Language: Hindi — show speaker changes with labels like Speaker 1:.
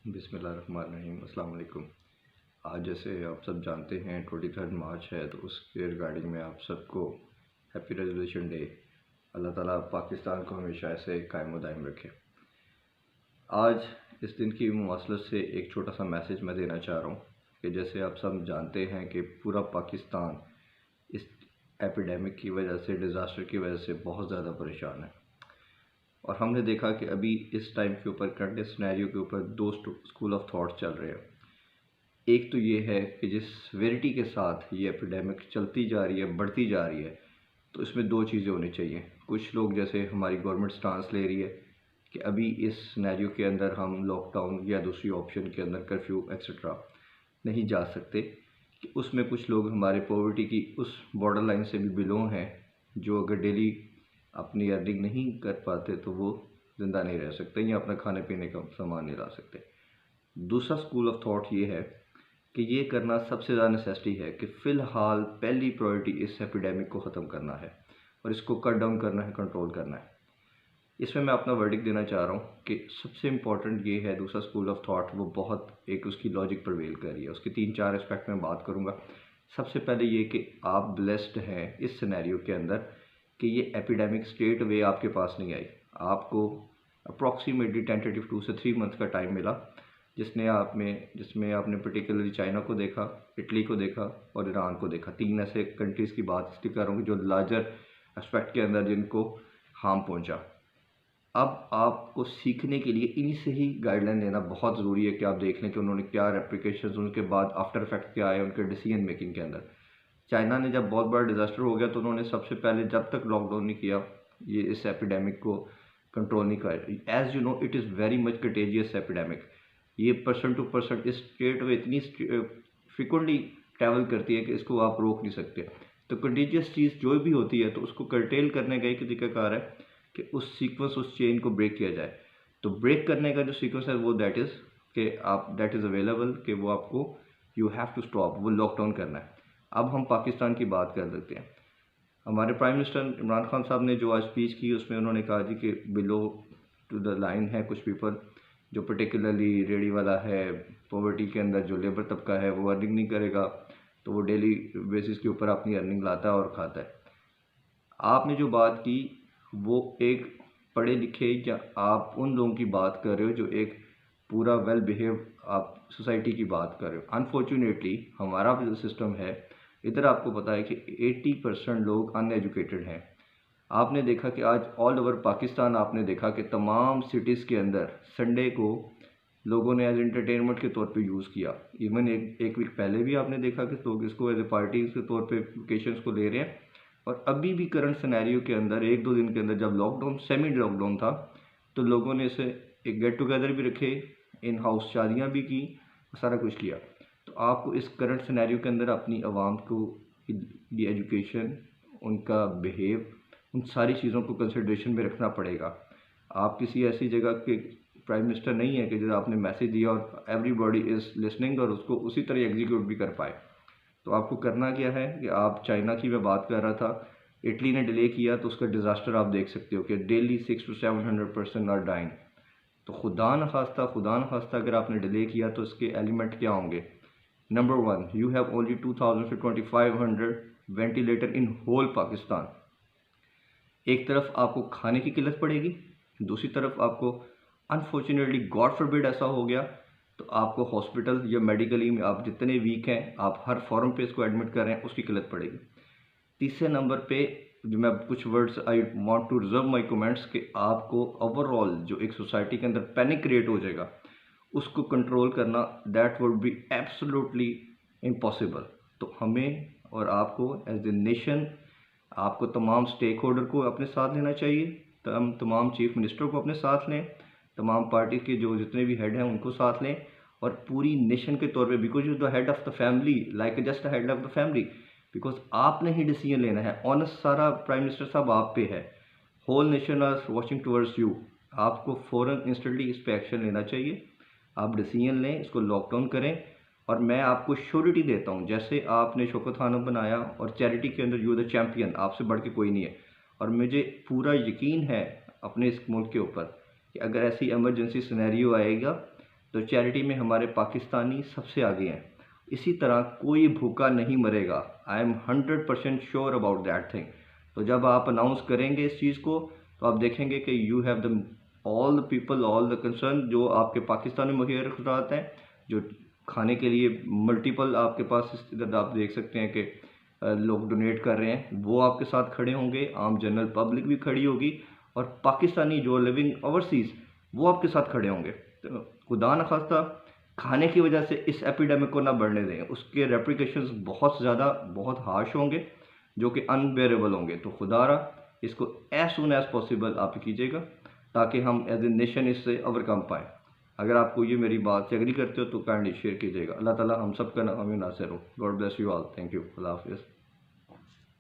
Speaker 1: बिस्मिल्लाहिर्रहमानिर्रहीम। अस्सलाम वालेकुम। आज जैसे आप सब जानते हैं 23 मार्च है, तो उसके रिगार्डिंग में आप सबको हैप्पी रेजोल्यूशन डे। अल्लाह ताला पाकिस्तान को हमेशा ऐसे कायम व दायम रखे। आज इस दिन की मुवासलत से एक छोटा सा मैसेज मैं देना चाह रहा हूँ कि जैसे आप सब जानते हैं कि पूरा पाकिस्तान इस एपिडेमिक की वजह से, डिज़ास्टर की वजह से बहुत ज़्यादा परेशान है। और हमने देखा कि अभी इस टाइम के ऊपर, करंट सिनेरियो के ऊपर दो स्कूल ऑफ थॉट चल रहे हैं। एक तो ये है कि जिस सेवेरिटी के साथ ये एपिडेमिक चलती जा रही है, बढ़ती जा रही है, तो इसमें दो चीज़ें होनी चाहिए। कुछ लोग, जैसे हमारी गवर्नमेंट स्टांस ले रही है कि अभी इस सिनेरियो के अंदर हम लॉकडाउन या दूसरी ऑप्शन के अंदर कर्फ्यू एक्सेट्रा नहीं जा सकते, कि उसमें कुछ लोग हमारे पॉवर्टी की उस बॉर्डर लाइन से भी बिलों हैं, जो अगर डेली अपनी अर्निंग नहीं कर पाते तो वो ज़िंदा नहीं रह सकते या अपना खाने पीने का सामान नहीं ला सकते। दूसरा स्कूल ऑफ थॉट ये है कि ये करना सबसे ज़्यादा नेसेसिटी है कि फ़िलहाल पहली प्रायोरिटी इस एपिडेमिक को ख़त्म करना है और इसको कट डाउन करना है, कंट्रोल करना है। इसमें मैं अपना वर्डिक्ट देना चाह रहा हूँ कि सबसे इम्पॉर्टेंट ये है, दूसरा स्कूल ऑफ थॉट वो बहुत एक उसकी लॉजिक प्रवेल कर रही है। उसके 3-4 एस्पेक्ट में बात करूँगा। सबसे पहले ये कि आप ब्लेस्ड हैं इस सिनेरियो के अंदर कि ये एपिडेमिक स्टेट वे आपके पास नहीं आई। आपको अप्रॉक्सीमेटली टेंटेटिव 2 से 3 मंथ का टाइम मिला, जिसमें आपने पर्टिकुलरली चाइना को देखा, इटली को देखा और ईरान को देखा। 3 ऐसे कंट्रीज़ की बात इसलिए कर रहा हूँ जो लार्जर एस्पेक्ट के अंदर जिनको हार्म पहुँचा। अब आपको सीखने के लिए इन्हीं से ही गाइडलाइन लेना बहुत ज़रूरी है कि आप देख लें कि उन्होंने क्या रेप्लिकेशंस, उनके बाद आफ्टर इफेक्ट क्या आए उनके डिसीजन मेकिंग के अंदर। चाइना ने जब बहुत बड़ा डिज़ास्टर हो गया तो उन्होंने सबसे पहले, जब तक लॉकडाउन नहीं किया, ये इस एपिडेमिक को कंट्रोल नहीं किया। As you know, it is very much contagious epidemic. ये पर्सन टू पर्सन इस स्टेट में इतनी फ्रिक्वेंटली ट्रैवल करती है कि इसको आप रोक नहीं सकते। तो कंटेजियस चीज़ जो भी होती है तो उसको कर्टेल करने का एक तरीकाकार है कि उस सीक्वेंस, उस चेन को ब्रेक किया जाए। तो ब्रेक करने का जो सीक्वेंस है वो दैट इज़ कि आप, दैट इज़ अवेलेबल, कि वो आपको यू हैव टू स्टॉप, वो लॉकडाउन करना है। अब हम पाकिस्तान की बात कर सकते हैं। हमारे प्राइम मिनिस्टर इमरान खान साहब ने जो आज स्पीच की उसमें उन्होंने कहा जी कि बिलो टू द लाइन है कुछ पीपल, जो पर्टिकुलरली रेडी वाला है, पॉवर्टी के अंदर जो लेबर तबका है, वो अर्निंग नहीं करेगा तो वो डेली बेसिस के ऊपर अपनी अर्निंग लाता है और खाता है। आपने जो बात की वो एक पढ़े लिखे, या आप उन लोगों की बात कर रहे हो जो एक पूरा वेल बिहेव आप सोसाइटी की बात कर रहे हो। अनफॉर्चुनेटली हमारा जो सिस्टम है इधर, आपको पता है कि 80% लोग अनएजुकेटेड हैं। आपने देखा कि आज ऑल ओवर पाकिस्तान, आपने देखा कि तमाम सिटीज़ के अंदर संडे को लोगों ने एज एंटरटेनमेंट के तौर पे यूज़ किया। इवन एक वीक पहले भी आपने देखा कि लोग इसको एज ए पार्टी के तौर पे वेकेशंस को ले रहे हैं। और अभी भी करंट सिनेरियो के अंदर 1-2 दिन के अंदर, जब लॉकडाउन, सेमी लॉकडाउन था, तो लोगों ने इसे एक गेट टुगेदर भी रखे, इन हाउस शादियाँ भी की, सारा कुछ किया। तो आपको इस करंट सिनेरियो के अंदर अपनी आवाम को ये एजुकेशन, उनका बिहेव, उन सारी चीज़ों को कंसिडरेशन में रखना पड़ेगा। आप किसी ऐसी जगह के प्राइम मिनिस्टर नहीं है कि जो आपने मैसेज दिया और एवरीबॉडी इज़ लिसनिंग और उसको उसी तरह एग्जीक्यूट भी कर पाए। तो आपको करना क्या है कि आप, चाइना की मैं बात कर रहा था, इटली ने डिले किया तो उसका डिज़ास्टर आप देख सकते हो कि daily 600 to 700 person are dying. तो खुदा न खास्ता अगर आपने डिले किया तो इसके एलिमेंट क्या होंगे? Number 1, you have only 2000 to 2500 ventilator in whole Pakistan. एक तरफ आपको खाने की किल्लत पड़ेगी, दूसरी तरफ आपको अनफॉर्चुनेटली गॉड फॉरबिड ऐसा हो गया तो आपको हॉस्पिटल या मेडिकली में आप जितने वीक हैं, आप हर फॉर्म पे इसको एडमिट कर रहे हैं, उसकी किल्लत पड़ेगी। तीसरे नंबर पे जो मैं कुछ words I want to reserve my comments, कि आपको ओवरऑल जो एक सोसाइटी के अंदर पैनिक क्रिएट हो जाएगा, उसको कंट्रोल करना that would be absolutely impossible. तो हमें और आपको एज ए नेशन, आपको तमाम स्टेक होल्डर को अपने साथ लेना चाहिए, तमाम चीफ मिनिस्टर को अपने साथ लें, तमाम पार्टी के जो जितने भी हेड हैं उनको साथ लें, और पूरी नेशन के तौर पे, because you the head of the family, like just the head of the family, because आपने ही डिसीजन लेना है। ऑनर्स सारा प्राइम मिनिस्टर साहब आप पे है, whole nation are watching towards you. आपको फ़ौरन इंस्टेंटली इस पर एक्शन लेना चाहिए। आप डिसीजन लें, इसको लॉकडाउन करें। और मैं आपको श्योरिटी देता हूँ, जैसे आपने शौकत खानम बनाया और चैरिटी के अंदर यू द चैम्पियन, आपसे बढ़ के कोई नहीं है। और मुझे पूरा यकीन है अपने इस मुल्क के ऊपर कि अगर ऐसी इमरजेंसी सिनेरियो आएगा तो चैरिटी में हमारे पाकिस्तानी सबसे आगे हैं। इसी तरह कोई भूखा नहीं मरेगा, I am 100% sure about that thing. तो जब आप अनाउंस करेंगे इस चीज़ को तो आप देखेंगे कि you have the all the people, all the concern, जो आपके पाकिस्तान में मुहैया खिलाते हैं, जो खाने के लिए मल्टीपल आपके पास इधर आप देख सकते हैं कि लोग डोनेट कर रहे हैं, वो आपके साथ खड़े होंगे, आम जनरल पब्लिक भी खड़ी होगी, और पाकिस्तानी जो लिविंग ओवरसीज़ वो आपके साथ खड़े होंगे। तो खुदा न खास्ता खाने की वजह से इस एपिडेमिक को ना बढ़ने दें, उसके रेप्लिकेशंस बहुत ज़्यादा, बहुत हार्श होंगे, जो कि अनबेरेबल होंगे। तो खुदारा इसको एज सुन एज़ पॉसिबल आप कीजिएगा, ताकि हम एज ए नेशन इससे ओवरकम पाएँ। अगर आपको ये मेरी बात से एग्री करते हो तो काइंडली शेयर कीजिएगा। अल्लाह ताला हम सब का नाम नासिर हो। God bless you all. Thank you. अल्लाह हाफिज़।